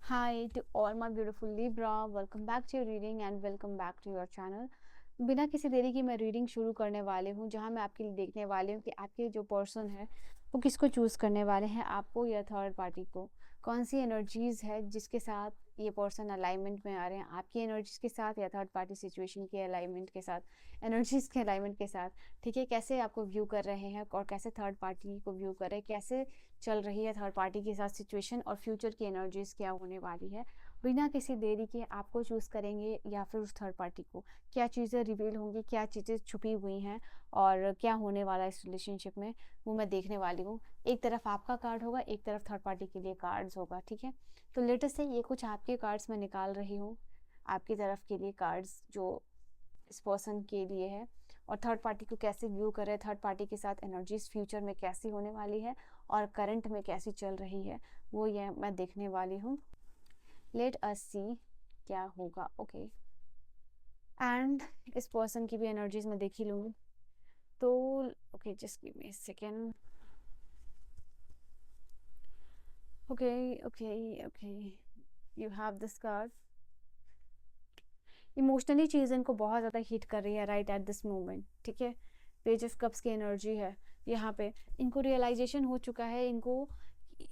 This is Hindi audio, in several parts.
Hi to all my beautiful Libra, welcome back to your reading and welcome back to your channel। बिना किसी देरी की मैं रीडिंग शुरू करने वाली हूँ, जहाँ मैं आपके लिए देखने वाली हूँ कि आपके जो पर्सन है वो किसको चूज़ करने वाले हैं, आपको या थर्ड पार्टी को। कौन सी एनर्जीज है जिसके साथ ये पर्सन अलाइनमेंट में आ रहे हैं, आपकी एनर्जीज के साथ या थर्ड पार्टी सिचुएशन के अलाइनमेंट के साथ, एनर्जीज के अलाइनमेंट के साथ। ठीक है, कैसे आपको व्यू कर रहे हैं और कैसे थर्ड पार्टी को व्यू कर रहे हैं, कैसे चल रही है थर्ड पार्टी के साथ सिचुएशन और फ्यूचर की एनर्जीज क्या होने वाली है। बिना किसी देरी के आपको चूज़ करेंगे या फिर उस थर्ड पार्टी को। क्या चीज़ें रिवील होंगी, क्या चीज़ें छुपी हुई हैं और क्या होने वाला है इस रिलेशनशिप में, वो मैं देखने वाली हूँ। एक तरफ आपका कार्ड होगा, एक तरफ थर्ड पार्टी के लिए कार्ड्स होगा। ठीक है, तो लेटेस्ट से ये कुछ आपके कार्ड्स मैं निकाल रही हूँ, आपकी तरफ के लिए कार्ड्स जो इस पर्सन के लिए है, और थर्ड पार्टी को कैसे व्यू कर रहे हैं, थर्ड पार्टी के साथ एनर्जीज फ्यूचर में कैसी होने वाली है और करंट में कैसी चल रही है, वो ये मैं देखने वाली हूँ। लेट अस सी क्या होगा। ओके, एंड इस पर्सन की भी एनर्जीज मैं देख ही लूँगी। तो okay, just give me second. Okay okay okay, you have this card. Emotionally चीज़ इनको बहुत ज़्यादा हिट कर रही है राइट एट दिस मोमेंट। ठीक है, पेज ऑफ कप्स की एनर्जी है यहाँ पे। इनको रियलाइजेशन हो चुका है इनको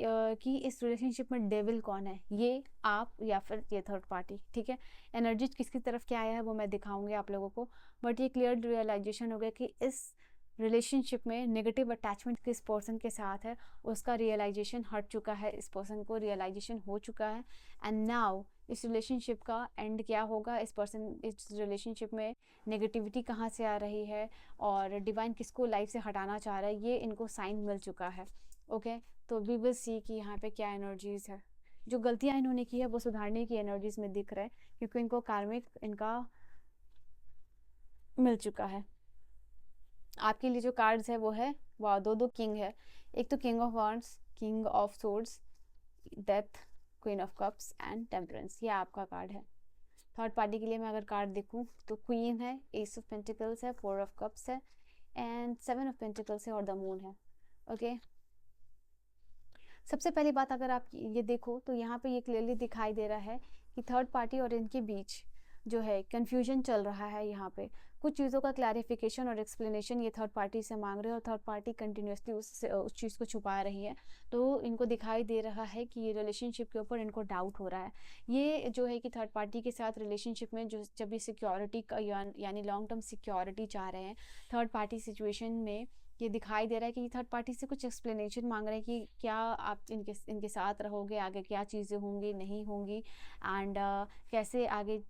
कि इस रिलेशनशिप में डेविल कौन है, ये आप या फिर ये थर्ड पार्टी। ठीक है, एनर्जी किसकी तरफ क्या आया है वो मैं दिखाऊंगी आप लोगों को, बट ये क्लियर रियलाइजेशन हो गया कि इस रिलेशनशिप में नेगेटिव अटैचमेंट किस पर्सन के साथ है, उसका रियलाइजेशन हट चुका है, इस पर्सन को रियलाइजेशन हो चुका है। एंड नाउ इस रिलेशनशिप का एंड क्या होगा, इस रिलेशनशिप में नेगेटिविटी कहाँ से आ रही है और डिवाइन किसको लाइफ से हटाना चाह रहा है, ये इनको साइन मिल चुका है। ओके, तो वी विल सी कि यहाँ पे क्या एनर्जीज है। जो गलतियाँ इन्होंने की है वो सुधारने की एनर्जीज में दिख रहा है, क्योंकि इनको कार्मिक इनका मिल चुका है। आपके लिए जो कार्ड्स है वो है, वाह, दो किंग है। एक तो king of wands, king of swords, death, queen of cups and temperance, ये आपका कार्ड है। थर्ड पार्टी के लिए मैं अगर कार्ड देखूं तो क्वीन है, एस ऑफ पेंटिकल्स है, फोर ऑफ कप्स है एंड सेवन ऑफ पेंटिकल्स है और द मून है। ओके, सबसे पहली बात अगर आप ये देखो तो यहाँ पे ये क्लियरली दिखाई दे रहा है कि थर्ड पार्टी और इनके बीच जो है कंफ्यूजन चल रहा है। यहाँ पे कुछ चीज़ों का क्लैरिफिकेशन और एक्सप्लेनेशन ये थर्ड पार्टी से मांग रहे हैं और थर्ड पार्टी कंटिन्यूसली उस चीज़ को छुपा रही है। तो इनको दिखाई दे रहा है कि ये रिलेशनशिप के ऊपर इनको डाउट हो रहा है। ये जो है कि थर्ड पार्टी के साथ रिलेशनशिप में जो जब ये सिक्योरिटी का यानी लॉन्ग टर्म सिक्योरिटी चाह रहे हैं, थर्ड पार्टी सिचुएशन में ये दिखाई दे रहा है कि थर्ड पार्टी से कुछ एक्सप्लेनेशन मांग रहे हैं कि क्या आप इनके साथ रहोगे, आगे क्या चीज़ें होंगी नहीं होंगी, एंड कैसे आगे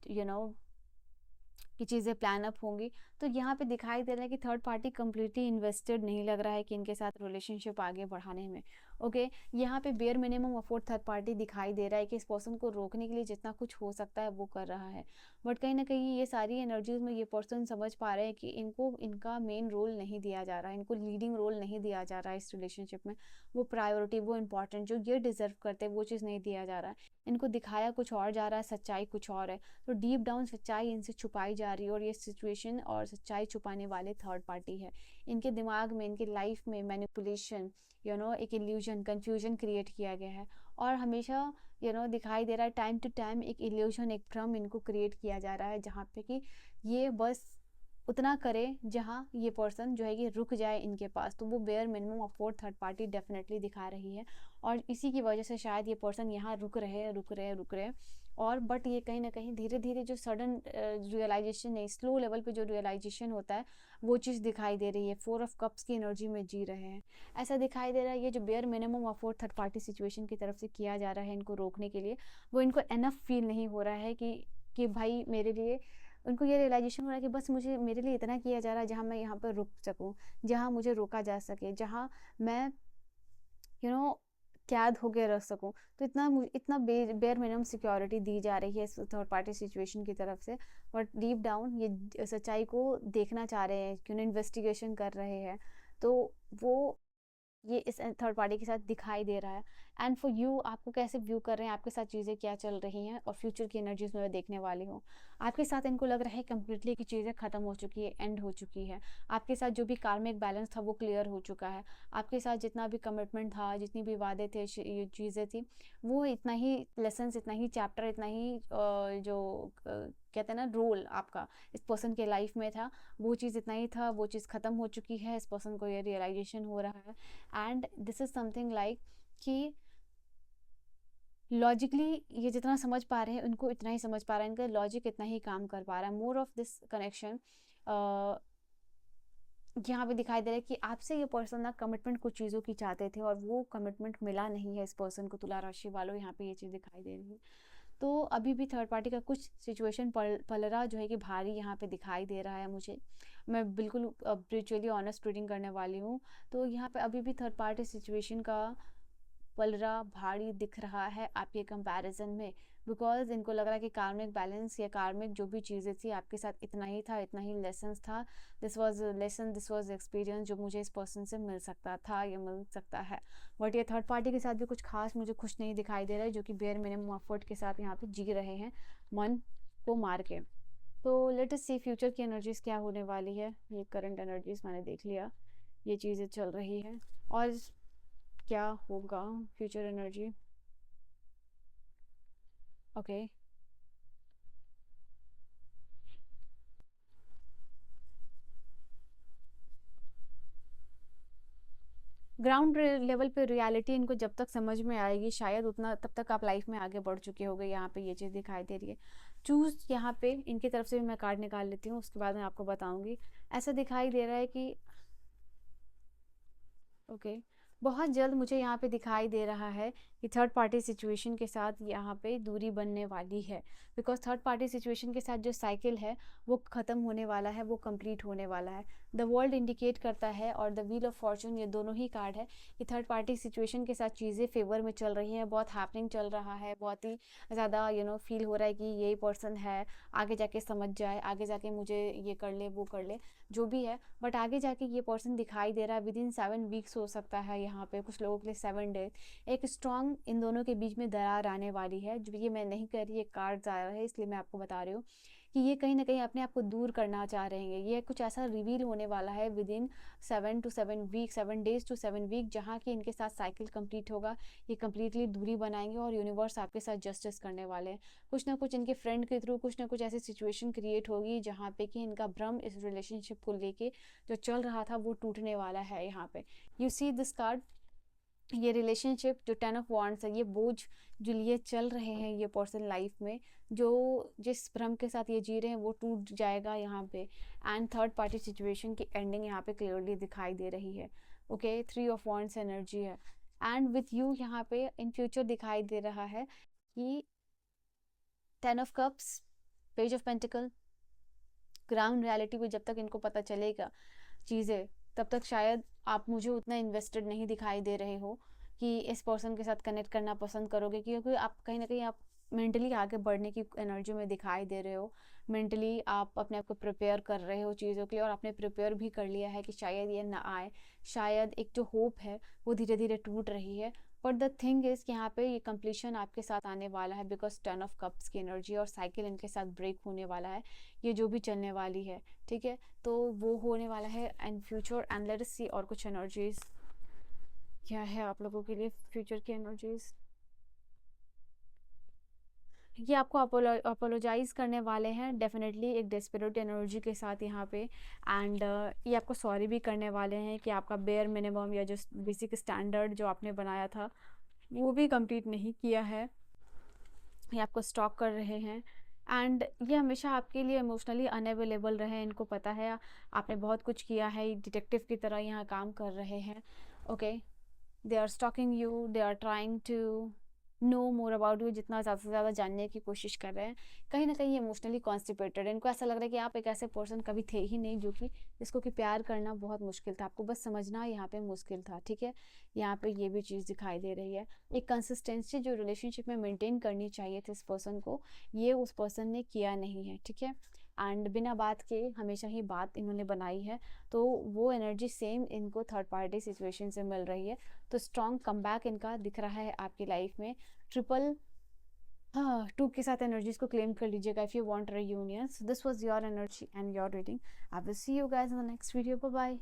की चीज़ें प्लान अप होंगी। तो यहाँ पे दिखाई दे रहा है कि थर्ड पार्टी कम्प्लीटली इन्वेस्टेड नहीं लग रहा है कि इनके साथ रिलेशनशिप आगे बढ़ाने में। ओके, यहाँ पे bare minimum afford third party दिखाई दे रहा है कि इस पर्सन को रोकने के लिए जितना कुछ हो सकता है वो कर रहा है। बट कहीं ना कहीं ये सारी एनर्जीज में ये पर्सन समझ पा रहे हैं कि इनको इनका मेन रोल नहीं दिया जा रहा है, इनको लीडिंग रोल नहीं दिया जा रहा है इस रिलेशनशिप में। वो प्रायोरिटी, वो इंपॉर्टेंट जो ये डिजर्व करते हैं वो चीज़ नहीं दिया जा रहा है। इनको दिखाया कुछ और जा रहा है, सच्चाई कुछ और है। तो डीप डाउन सच्चाई इनसे छुपाई जा रही है और ये सिचुएशन और सच्चाई छुपाने वाले थर्ड पार्टी है। इनके दिमाग में, इनके लाइफ में मैनिपुलेशन, एक इल्यूजन, कंफ्यूजन क्रिएट किया गया है। और हमेशा दिखाई दे रहा है टाइम टू टाइम एक इल्यूजन, एक भ्रम इनको क्रिएट किया जा रहा है, जहाँ पे कि ये बस उतना करे जहाँ ये पर्सन जो है कि रुक जाए इनके पास। तो वो bare minimum of four third party definitely दिखा रही है और इसी की वजह से शायद ये पर्सन यहाँ रुक रहे। और बट ये कहीं ना कहीं धीरे धीरे जो सडन रियलाइजेशन है, स्लो लेवल पे जो रियलाइजेशन होता है, वो चीज़ दिखाई दे रही है। फोर ऑफ कप्स की एनर्जी में जी रहे हैं, ऐसा दिखाई दे रहा है। ये जो bare minimum of four third party situation की तरफ से किया जा रहा है इनको रोकने के लिए, वो इनको एनफ फील नहीं हो रहा है कि भाई मेरे लिए, उनको ये रियलाइजेशन हो रहा है कि बस मुझे, मेरे लिए इतना किया जा रहा है जहाँ मैं यहाँ पर रुक सकूँ, जहाँ मुझे रोका जा सके, जहाँ मैं यू नो कैद होकर रह सकूं। तो इतना बेयर मिनिमम सिक्योरिटी दी जा रही है इस थर्ड पार्टी सिचुएशन की तरफ से। बट डीप डाउन ये सच्चाई को देखना चाह रहे हैं, क्यों इन्वेस्टिगेशन कर रहे हैं। तो वो ये इस थर्ड पार्टी के साथ दिखाई दे रहा है। एंड फॉर यू, आपको कैसे व्यू कर रहे हैं, आपके साथ चीज़ें क्या चल रही हैं, और फ्यूचर की एनर्जीज में मैं देखने वाली हूँ। आपके साथ इनको लग रहा है कंप्लीटली कि चीज़ें ख़त्म हो चुकी है, एंड हो चुकी है। आपके साथ जो भी कार्मिक बैलेंस था वो क्लियर हो चुका है। आपके साथ जितना भी कमिटमेंट था, जितनी भी वादे थे, ये चीज़ें थी, वो इतना ही लेसन्स, इतना ही चैप्टर, इतना ही जो कहते हैं ना रोल आपका इस पर्सन के लाइफ में था, वो चीज़ इतना ही था, वो चीज़ ख़त्म हो चुकी है। इस पर्सन को ये रियलाइजेशन हो रहा है, and this is something like कि लॉजिकली ये जितना समझ पा रहे हैं उनको इतना ही समझ पा रहे हैं, इनका लॉजिक इतना ही काम कर पा रहा है। मोर ऑफ दिस कनेक्शन यहाँ पे दिखाई दे रहा है कि आपसे ये पर्सन ना कमिटमेंट कुछ चीज़ों की चाहते थे, और वो कमिटमेंट मिला नहीं है इस पर्सन को। तुला राशि वालों, यहाँ पे ये चीज़ दिखाई दे रही है। तो अभी भी थर्ड पार्टी का कुछ सिचुएशन पलरा जो है कि भारी यहाँ पे दिखाई दे रहा है मुझे। मैं बिल्कुल ब्रिचुअली ऑनेस्ट रीडिंग करने वाली हूँ। तो यहाँ पे अभी भी थर्ड पार्टी सिचुएशन का पलरा भारी दिख रहा है आपके कंपैरिजन में, बिकॉज इनको लग रहा है कि कार्मिक बैलेंस या कार्मिक जो भी चीज़ें थी आपके साथ, इतना ही था, इतना ही लेसन था। This was lesson, this was experience जो मुझे इस पर्सन से मिल सकता था या मिल सकता है। बट ये थर्ड पार्टी के साथ भी कुछ खास मुझे खुश नहीं दिखाई दे रहा है, जो कि बेयर मिनिमम एफर्ट के साथ यहाँ पे जी रहे हैं मन को मार के। तो लेट अस सी फ्यूचर की एनर्जीज क्या होने वाली है। ये करंट एनर्जीज मैंने देख लिया, ये चीज़ें चल रही है, और क्या होगा future energy. Okay, ground level पे रियलिटी इनको जब तक समझ में आएगी शायद उतना, तब तक आप लाइफ में आगे बढ़ चुके होगे। यहाँ पे ये चीज़ दिखाई दे रही है। चूज यहाँ पे इनकी तरफ से भी मैं कार्ड निकाल लेती हूँ, उसके बाद मैं आपको बताऊंगी। ऐसा दिखाई दे रहा है कि ओके, बहुत जल्द मुझे यहाँ पे दिखाई दे रहा है कि थर्ड पार्टी सिचुएशन के साथ यहाँ पे दूरी बनने वाली है, बिकॉज थर्ड पार्टी सिचुएशन के साथ जो साइकिल है वो ख़त्म होने वाला है, वो कंप्लीट होने वाला है। द वर्ल्ड इंडिकेट करता है और द व्हील ऑफ फॉर्चून, ये दोनों ही कार्ड है कि थर्ड पार्टी सिचुएशन के साथ चीज़ें फेवर में चल रही हैं, बहुत हैपनिंग चल रहा है, बहुत ही ज़्यादा फील हो रहा है कि यही पर्सन है, आगे जाके समझ जाए, आगे जाके मुझे ये कर ले, वो कर ले, जो भी है। बट आगे जाके ये पर्सन दिखाई दे रहा है विद इन 7 वीक्स हो सकता है, यहाँ पे कुछ लोगों के लिए 7 डेज। एक स्ट्रॉन्ग इन दोनों के बीच में दरार आने वाली है, जो ये मैं नहीं कर रही, ये कार्ड्स आ रहा है इसलिए मैं आपको बता रही हूँ कि ये कहीं ना कहीं अपने आप को दूर करना चाह रहे हैं। ये कुछ ऐसा रिवील होने वाला है within 7 to 7 week, 7 days to 7 week, जहाँ की इनके साथ साइकिल कंप्लीट होगा। ये कंप्लीटली दूरी बनाएंगे और यूनिवर्स आपके साथ जस्टिस करने वाले हैं। कुछ ना कुछ इनके फ्रेंड के थ्रू कुछ ना कुछ ऐसी सिचुएशन क्रिएट होगी जहाँ पे कि इनका भ्रम इस रिलेशनशिप को लेके जो चल रहा था वो टूटने वाला है। यहाँ पे यू सी दिस कार्ड, ये रिलेशनशिप जो 10 ऑफ वॉन्ड्स है, ये बोझ जो लिए चल रहे हैं ये पर्सन लाइफ में, जो जिस भ्रम के साथ ये जी रहे हैं वो टूट जाएगा यहाँ पे। एंड थर्ड पार्टी सिचुएशन की एंडिंग यहाँ पे क्लियरली दिखाई दे रही है। ओके, 3 ऑफ वॉन्ड्स एनर्जी है, एंड विथ यू यहाँ पे इन फ्यूचर दिखाई दे रहा है कि 10 of cups, page of pentacle, ground reality में जब तक इनको पता चलेगा चीज़ें, तब तक शायद आप मुझे उतना इन्वेस्टेड नहीं दिखाई दे रहे हो कि इस पर्सन के साथ कनेक्ट करना पसंद करोगे, क्योंकि आप कहीं ना कहीं आप मेंटली आगे बढ़ने की एनर्जी में दिखाई दे रहे हो। मेंटली आप अपने आप को प्रिपेयर कर रहे हो चीज़ों के लिए, और आपने प्रिपेयर भी कर लिया है कि शायद ये ना आए, शायद एक जो होप है वो धीरे धीरे टूट रही है। बट द थिंग इज़ कि यहाँ पे ये कंप्लीशन आपके साथ आने वाला है, बिकॉज 10 ऑफ कप्स की एनर्जी और साइकिल इनके साथ ब्रेक होने वाला है, ये जो भी चलने वाली है, ठीक है, तो वो होने वाला है and future. And let us see और कुछ एनर्जीज क्या है आप लोगों के लिए फ्यूचर की एनर्जीज। ये आपको अपोलोजाइज करने वाले हैं डेफिनेटली एक डेस्परेट एनर्जी के साथ यहाँ पे, एंड ये आपको सॉरी भी करने वाले हैं कि आपका बेयर मिनिमम या जो बेसिक स्टैंडर्ड जो आपने बनाया था वो भी कंप्लीट नहीं किया है, ये आपको स्टॉक कर रहे हैं। एंड ये हमेशा आपके लिए इमोशनली अनअवेलेबल रहे, इनको पता है आपने बहुत कुछ किया है, डिटेक्टिव की तरह यहाँ काम कर रहे हैं। Okay, they are stalking you, they are trying to know more about you, जितना ज़्यादा से ज़्यादा जानने की कोशिश कर रहे हैं। कहीं ना कहीं इमोशनली कॉन्स्टिपेटेड, इनको ऐसा लग रहा है कि आप एक ऐसे पर्सन कभी थे ही नहीं जो कि जिसको कि प्यार करना बहुत मुश्किल था, आपको बस समझना यहाँ पे मुश्किल था, ठीक है। यहाँ पे ये भी चीज़ दिखाई दे रही है, एक कंसिस्टेंसी जो रिलेशनशिप में मेंटेन करनी चाहिए थी इस पर्सन को, ये उस पर्सन ने किया नहीं है, ठीक है। एंड बिना बात के हमेशा ही बात इन्होंने बनाई है, तो वो एनर्जी सेम इनको थर्ड पार्टी सिचुएशन से मिल रही है। तो स्ट्रॉन्ग कमबैक इनका दिख रहा है आपकी लाइफ में। ट्रिपल 2 के साथ एनर्जीज को क्लेम कर लीजिएगा if you want reunion. So this was your energy and your reading. I will see you guys in the next video. Bye bye.